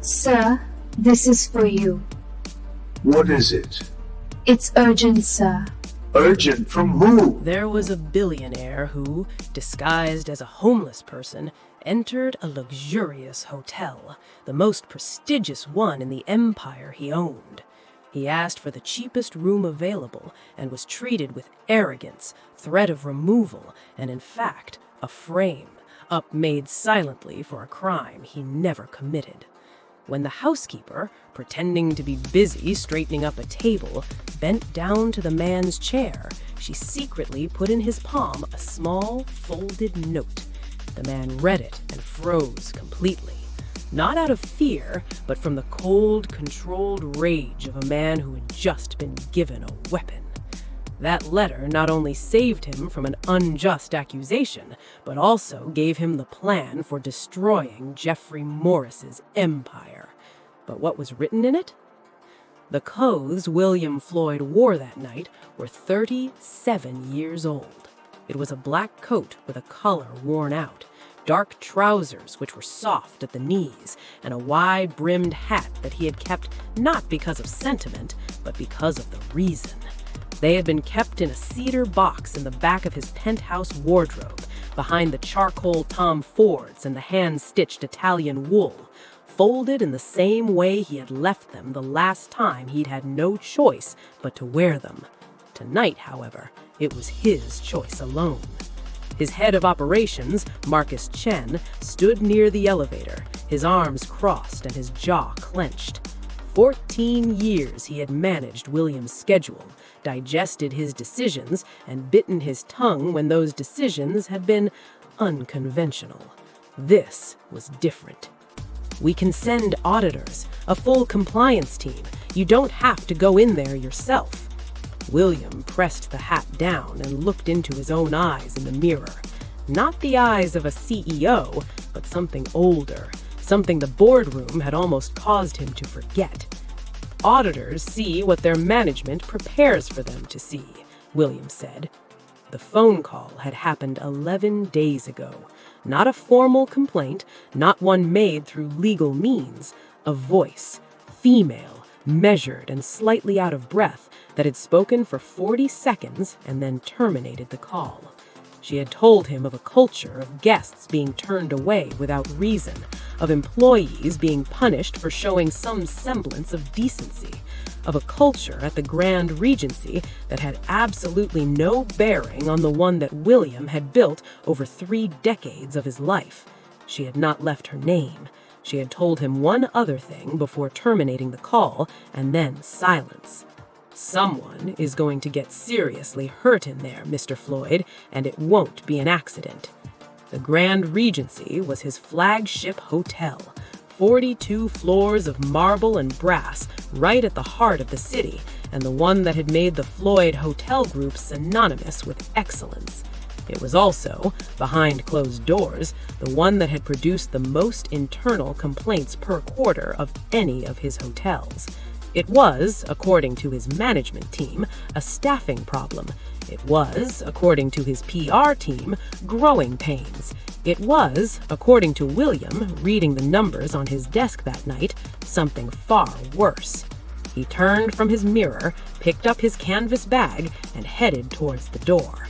Sir, this is for you. What is it? It's urgent, sir. Urgent from who? There was a billionaire who, disguised as a homeless person, entered a luxurious hotel, the most prestigious one in the empire he owned. He asked for the cheapest room available and was treated with arrogance, threat of removal, and in fact, a frame, made silently for a crime he never committed. When the housekeeper, pretending to be busy straightening up a table, bent down to the man's chair, she secretly put in his palm a small, folded note. The man read it and froze completely. Not out of fear, but from the cold, controlled rage of a man who had just been given a weapon. That letter not only saved him from an unjust accusation, but also gave him the plan for destroying Jeffrey Morris's empire. But what was written in it? The clothes William Floyd wore that night were 37 years old. It was a black coat with a collar worn out, dark trousers which were soft at the knees, and a wide-brimmed hat that he had kept not because of sentiment, but because of the reason. They had been kept in a cedar box in the back of his penthouse wardrobe, behind the charcoal Tom Fords and the hand-stitched Italian wool, folded in the same way he had left them the last time he'd had no choice but to wear them. Tonight, however, it was his choice alone. His head of operations, Marcus Chen, stood near the elevator, his arms crossed and his jaw clenched. 14 years he had managed William's schedule, digested his decisions, and bitten his tongue when those decisions had been unconventional. This was different. We can send auditors, a full compliance team. You don't have to go in there yourself. William pressed the hat down and looked into his own eyes in the mirror. Not the eyes of a CEO, but something older, something the boardroom had almost caused him to forget. Auditors see what their management prepares for them to see, William said. The phone call had happened 11 days ago. Not a formal complaint, not one made through legal means. A voice, female, measured and slightly out of breath, that had spoken for 40 seconds and then terminated the call. She had told him of a culture of guests being turned away without reason, of employees being punished for showing some semblance of decency, of a culture at the Grand Regency that had absolutely no bearing on the one that William had built over 3 decades of his life. She had not left her name. She had told him one other thing before terminating the call, and then silence. Someone is going to get seriously hurt in there, Mr. Floyd, and it won't be an accident. The Grand Regency was his flagship hotel, 42 floors of marble and brass right at the heart of the city, and the one that had made the Floyd Hotel Group synonymous with excellence. It was also, behind closed doors, the one that had produced the most internal complaints per quarter of any of his hotels. It was, according to his management team, a staffing problem. It was, according to his PR team, growing pains. It was, according to William, reading the numbers on his desk that night, something far worse. He turned from his mirror, picked up his canvas bag, and headed towards the door.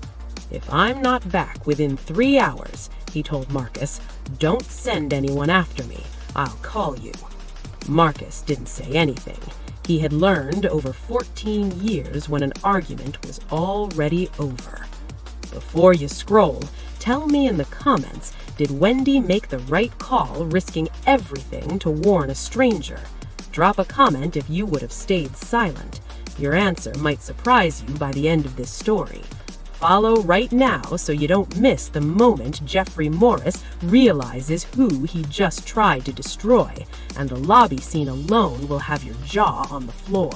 "If I'm not back within 3 hours," he told Marcus, "don't send anyone after me. I'll call you." Marcus didn't say anything. He had learned over 14 years when an argument was already over. Before you scroll, tell me in the comments, did Wendy make the right call risking everything to warn a stranger? Drop a comment if you would have stayed silent. Your answer might surprise you by the end of this story. Follow right now so you don't miss the moment Jeffrey Morris realizes who he just tried to destroy, and the lobby scene alone will have your jaw on the floor.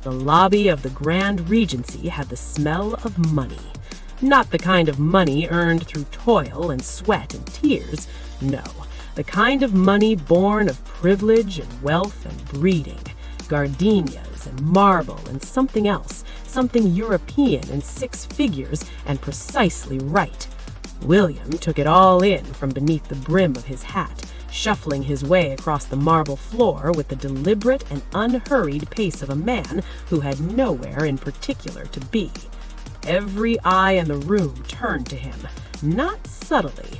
The lobby of the Grand Regency had the smell of money. Not the kind of money earned through toil and sweat and tears. No, the kind of money born of privilege and wealth and breeding. Gardenias and marble and something else. Something European in 6 figures and precisely right. William took it all in from beneath the brim of his hat, shuffling his way across the marble floor with the deliberate and unhurried pace of a man who had nowhere in particular to be. Every eye in the room turned to him, not subtly.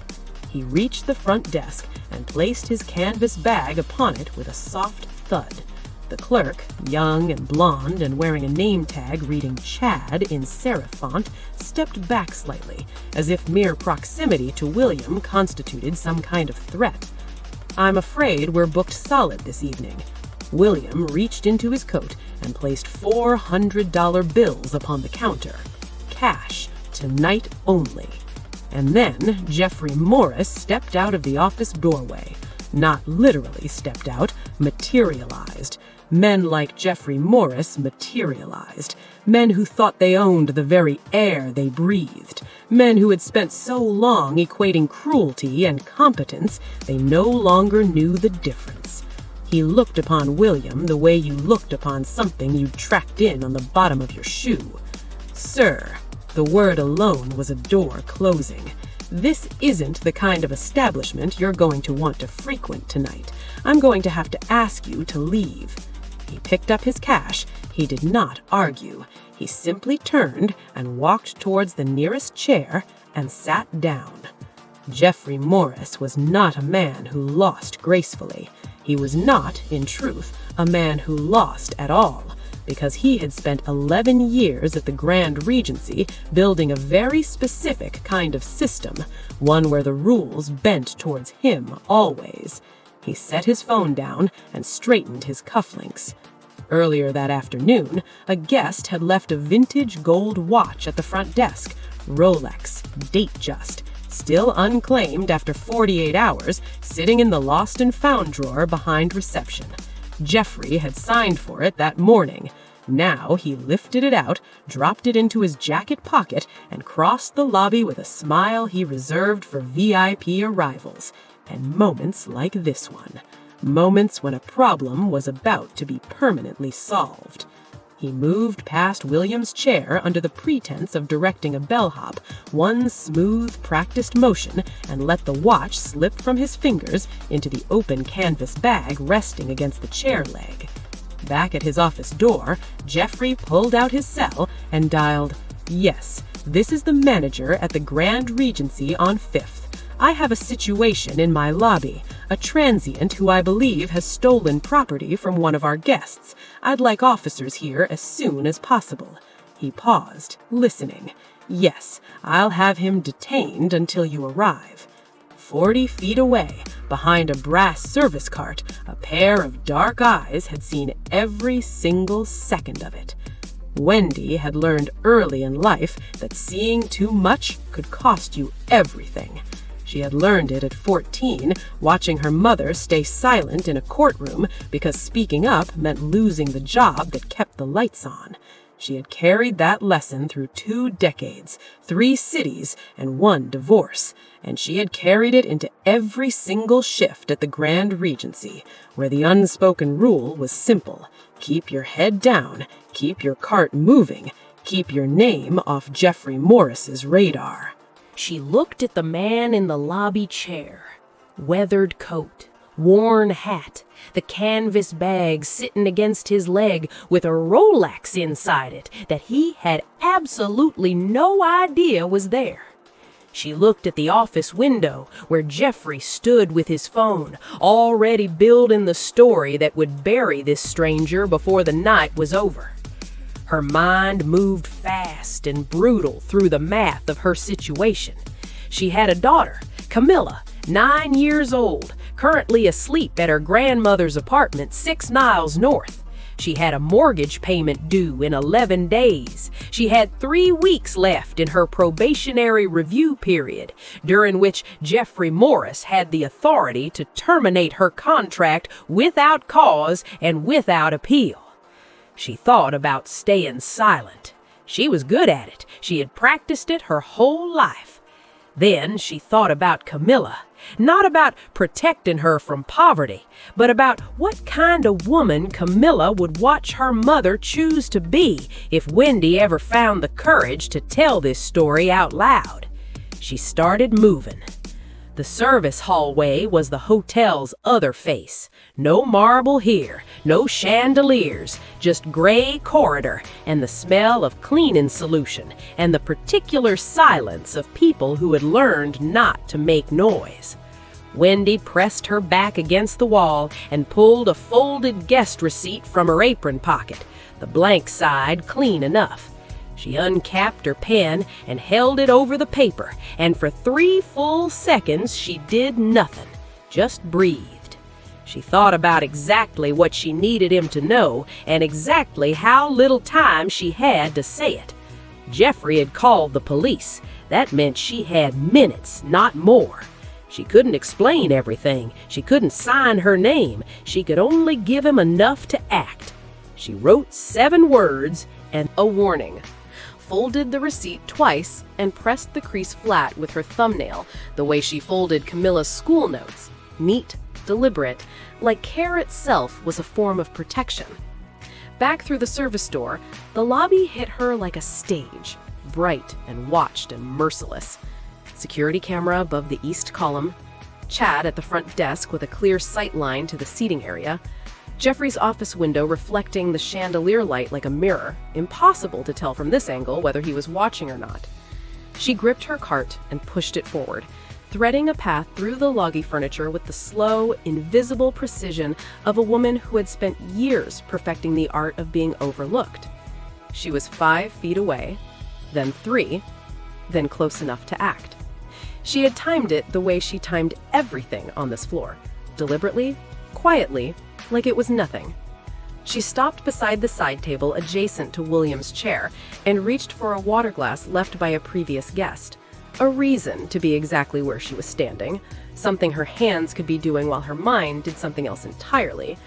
He reached the front desk and placed his canvas bag upon it with a soft thud. The clerk, young and blonde and wearing a name tag reading Chad in serif font, stepped back slightly, as if mere proximity to William constituted some kind of threat. "I'm afraid we're booked solid this evening." William reached into his coat and placed $400 bills upon the counter. Cash, tonight only. And then Jeffrey Morris stepped out of the office doorway. Not literally stepped out, materialized. Men like Jeffrey Morris materialized. Men who thought they owned the very air they breathed. Men who had spent so long equating cruelty and competence, they no longer knew the difference. He looked upon William the way you looked upon something you'd tracked in on the bottom of your shoe. "Sir," the word alone was a door closing. "This isn't the kind of establishment you're going to want to frequent tonight. I'm going to have to ask you to leave." He picked up his cash. He did not argue. He simply turned and walked towards the nearest chair and sat down. Jeffrey Morris was not a man who lost gracefully. He was not, in truth, a man who lost at all, because he had spent 11 years at the Grand Regency building a very specific kind of system, one where the rules bent towards him always. He set his phone down and straightened his cufflinks. Earlier that afternoon, a guest had left a vintage gold watch at the front desk, Rolex, date-just, still unclaimed after 48 hours, sitting in the lost and found drawer behind reception. Jeffrey had signed for it that morning. Now he lifted it out, dropped it into his jacket pocket, and crossed the lobby with a smile he reserved for VIP arrivals. And moments like this one. Moments when a problem was about to be permanently solved. He moved past William's chair under the pretense of directing a bellhop, one smooth, practiced motion, and let the watch slip from his fingers into the open canvas bag resting against the chair leg. Back at his office door, Jeffrey pulled out his cell and dialed, "Yes, this is the manager at the Grand Regency on 5th. I have a situation in my lobby, a transient who I believe has stolen property from one of our guests. I'd like officers here as soon as possible." He paused, listening. "Yes, I'll have him detained until you arrive." 40 feet away, behind a brass service cart, a pair of dark eyes had seen every single second of it. Wendy had learned early in life that seeing too much could cost you everything. She had learned it at 14, watching her mother stay silent in a courtroom because speaking up meant losing the job that kept the lights on. She had carried that lesson through 2 decades, 3 cities, and 1 divorce, and she had carried it into every single shift at the Grand Regency, where the unspoken rule was simple: keep your head down, keep your cart moving, keep your name off Jeffrey Morris's radar. She looked at the man in the lobby chair. Weathered coat, worn hat, the canvas bag sitting against his leg with a Rolex inside it that he had absolutely no idea was there. She looked at the office window where Jeffrey stood with his phone, already building the story that would bury this stranger before the night was over. Her mind moved fast and brutal through the math of her situation. She had a daughter, Camilla, 9 years old, currently asleep at her grandmother's apartment 6 miles north. She had a mortgage payment due in 11 days. She had 3 weeks left in her probationary review period, during which Jeffrey Morris had the authority to terminate her contract without cause and without appeal. She thought about staying silent. She was good at it. She had practiced it her whole life. Then she thought about Camilla, not about protecting her from poverty, but about what kind of woman Camilla would watch her mother choose to be if Wendy ever found the courage to tell this story out loud. She started moving. The service hallway was the hotel's other face. No marble here, no chandeliers, just gray corridor and the smell of cleaning solution and the particular silence of people who had learned not to make noise. Wendy pressed her back against the wall and pulled a folded guest receipt from her apron pocket, the blank side clean enough. She uncapped her pen and held it over the paper, and for 3 full seconds she did nothing, just breathed. She thought about exactly what she needed him to know and exactly how little time she had to say it. Jeffrey had called the police. That meant she had minutes, not more. She couldn't explain everything. She couldn't sign her name. She could only give him enough to act. She wrote 7 words and a warning, folded the receipt twice, and pressed the crease flat with her thumbnail, the way she folded Camilla's school notes, neat, deliberate, like care itself was a form of protection. Back through the service door, the lobby hit her like a stage, bright and watched and merciless. Security camera above the east column, Chad at the front desk with a clear sight line to the seating area, Jeffrey's office window reflecting the chandelier light like a mirror, impossible to tell from this angle whether he was watching or not. She gripped her cart and pushed it forward, threading a path through the loggy furniture with the slow, invisible precision of a woman who had spent years perfecting the art of being overlooked. She was 5 feet away, then 3, then close enough to act. She had timed it the way she timed everything on this floor, deliberately, quietly, like it was nothing. She stopped beside the side table adjacent to William's chair and reached for a water glass left by a previous guest. A reason to be exactly where she was standing, something her hands could be doing while her mind did something else entirely.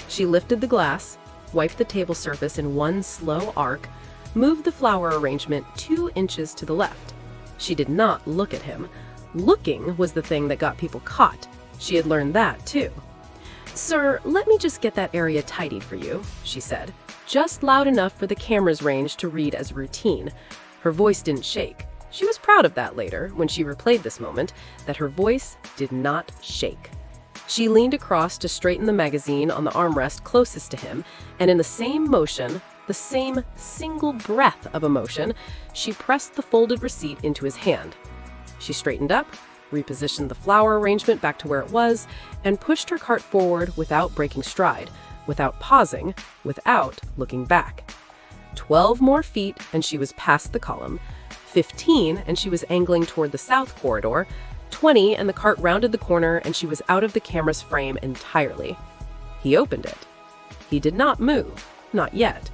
She lifted the glass, wiped the table surface in one slow arc, moved the flower arrangement 2 inches to the left. She did not look at him. Looking was the thing that got people caught. She had learned that, too. "Sir, let me just get that area tidied for you," she said, just loud enough for the camera's range to read as routine. Her voice didn't shake. She was proud of that later, when she replayed this moment, that her voice did not shake. She leaned across to straighten the magazine on the armrest closest to him, and in the same motion, the same single breath of emotion, she pressed the folded receipt into his hand. She straightened up, repositioned the flower arrangement back to where it was, and pushed her cart forward without breaking stride, without pausing, without looking back. 12 more feet and she was past the column, 15 and she was angling toward the south corridor, 20 and the cart rounded the corner and she was out of the camera's frame entirely. He opened it. He did not move, not yet.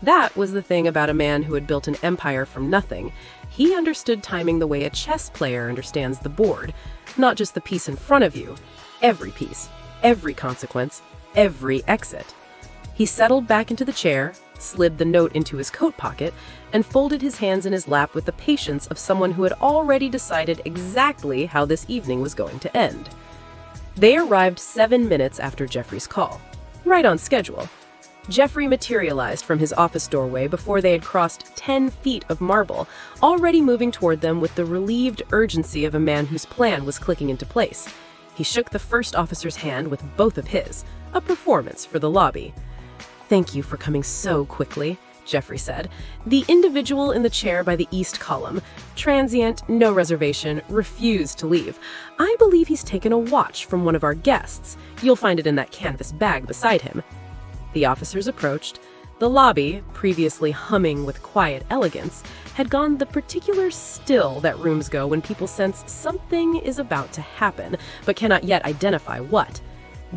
That was the thing about a man who had built an empire from nothing. He understood timing the way a chess player understands the board, not just the piece in front of you. Every piece, every consequence, every exit. He settled back into the chair, slid the note into his coat pocket, and folded his hands in his lap with the patience of someone who had already decided exactly how this evening was going to end. They arrived 7 minutes after Jeffrey's call, right on schedule. Jeffrey materialized from his office doorway before they had crossed 10 feet of marble, already moving toward them with the relieved urgency of a man whose plan was clicking into place. He shook the first officer's hand with both of his, a performance for the lobby. "Thank you for coming so quickly," Jeffrey said. The individual in the chair by the east column, transient, no reservation, refused to leave. "I believe he's taken a watch from one of our guests. You'll find it in that canvas bag beside him." The officers approached. The lobby, previously humming with quiet elegance, had gone the particular still that rooms go when people sense something is about to happen, but cannot yet identify what.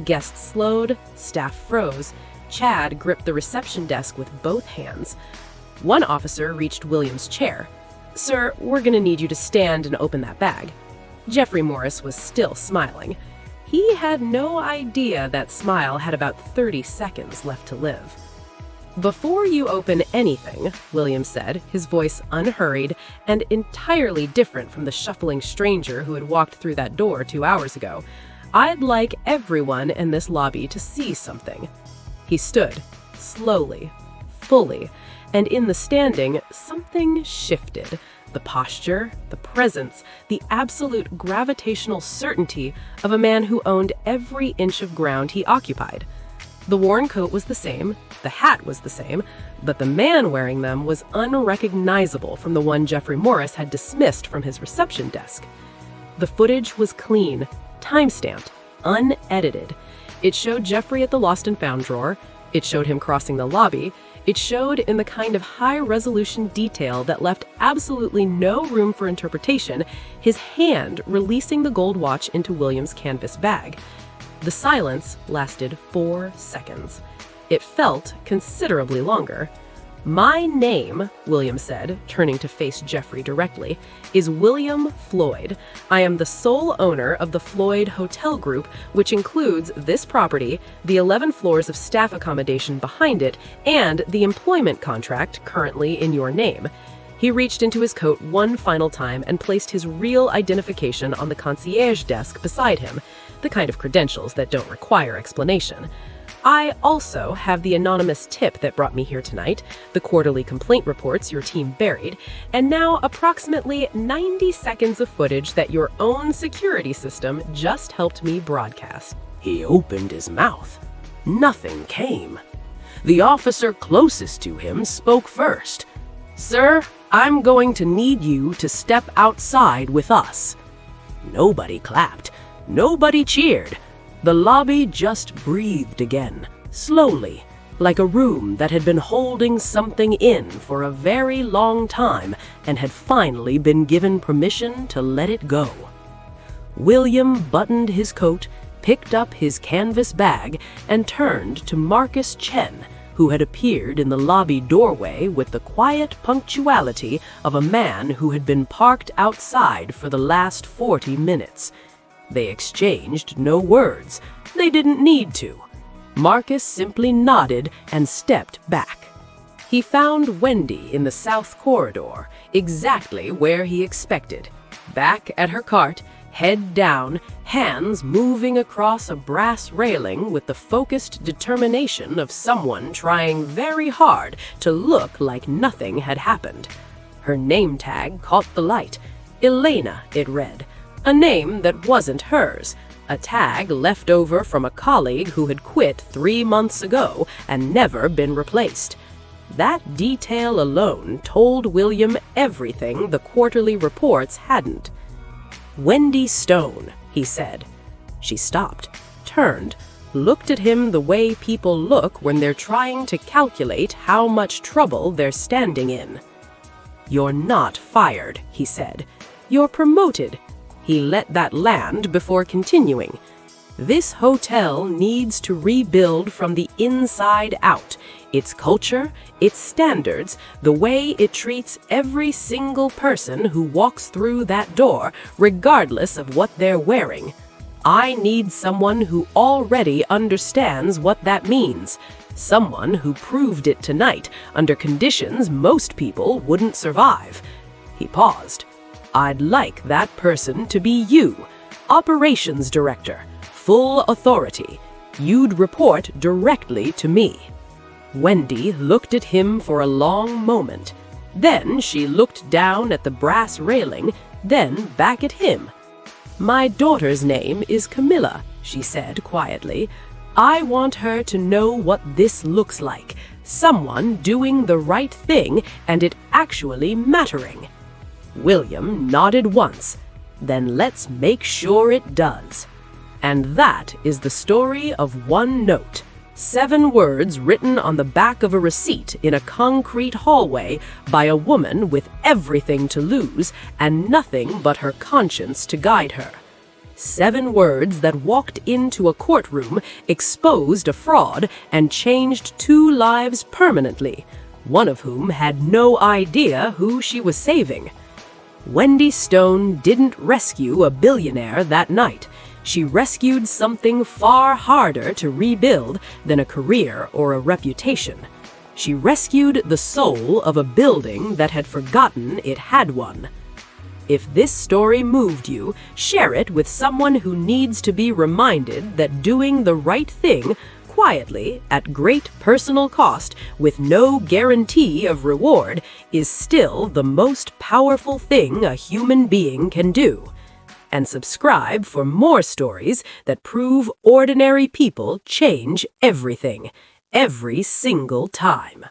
Guests slowed, staff froze. Chad gripped the reception desk with both hands. One officer reached William's chair. "Sir, we're gonna need you to stand and open that bag." Jeffrey Morris was still smiling. He had no idea that smile had about 30 seconds left to live. "Before you open anything," William said, his voice unhurried and entirely different from the shuffling stranger who had walked through that door 2 hours ago, "I'd like everyone in this lobby to see something." He stood, slowly, fully, and in the standing, something shifted, The posture, the presence, the absolute gravitational certainty of a man who owned every inch of ground he occupied. The worn coat was the same, the hat was the same, but the man wearing them was unrecognizable from the one Jeffrey Morris had dismissed from his reception desk. The footage was clean, time-stamped, unedited. It showed Jeffrey at the lost and found drawer. It showed him crossing the lobby. It showed in the kind of high-resolution detail that left absolutely no room for interpretation, his hand releasing the gold watch into William's canvas bag. The silence lasted 4 seconds. It felt considerably longer. "My name," William said, turning to face Jeffrey directly, "is William Floyd. I am the sole owner of the Floyd Hotel Group, which includes this property, the 11 floors of staff accommodation behind it, and the employment contract currently in your name." He reached into his coat one final time and placed his real identification on the concierge desk beside him, the kind of credentials that don't require explanation. "I also have the anonymous tip that brought me here tonight, the quarterly complaint reports your team buried, and now approximately 90 seconds of footage that your own security system just helped me broadcast." He opened his mouth. Nothing came. The officer closest to him spoke first. "Sir, I'm going to need you to step outside with us." Nobody clapped. Nobody cheered. The lobby just breathed again, slowly, like a room that had been holding something in for a very long time and had finally been given permission to let it go. William buttoned his coat, picked up his canvas bag, and turned to Marcus Chen, who had appeared in the lobby doorway with the quiet punctuality of a man who had been parked outside for the last 40 minutes. They exchanged no words. They didn't need to. Marcus simply nodded and stepped back. He found Wendy in the south corridor, exactly where he expected. Back at her cart, head down, hands moving across a brass railing with the focused determination of someone trying very hard to look like nothing had happened. Her name tag caught the light. Elena, it read. A name that wasn't hers, a tag left over from a colleague who had quit 3 months ago and never been replaced. That detail alone told William everything the quarterly reports hadn't. "Wendy Stone," he said. She stopped, turned, looked at him the way people look when they're trying to calculate how much trouble they're standing in. "You're not fired," he said. "You're promoted." He let that land before continuing. "This hotel needs to rebuild from the inside out. Its culture, its standards, the way it treats every single person who walks through that door, regardless of what they're wearing. I need someone who already understands what that means. Someone who proved it tonight under conditions most people wouldn't survive." He paused. "I'd like that person to be you, operations director, full authority. You'd report directly to me." Wendy looked at him for a long moment. Then she looked down at the brass railing, then back at him. "My daughter's name is Camilla," she said quietly. "I want her to know what this looks like. Someone doing the right thing and it actually mattering." William nodded once. "Then let's make sure it does." And that is the story of one note. 7 words written on the back of a receipt in a concrete hallway by a woman with everything to lose and nothing but her conscience to guide her. 7 words that walked into a courtroom, exposed a fraud, and changed 2 lives permanently, one of whom had no idea who she was saving. Wendy Stone didn't rescue a billionaire that night. She rescued something far harder to rebuild than a career or a reputation. She rescued the soul of a building that had forgotten it had one. If this story moved you, share it with someone who needs to be reminded that doing the right thing, quietly, at great personal cost, with no guarantee of reward, is still the most powerful thing a human being can do. And subscribe for more stories that prove ordinary people change everything, every single time.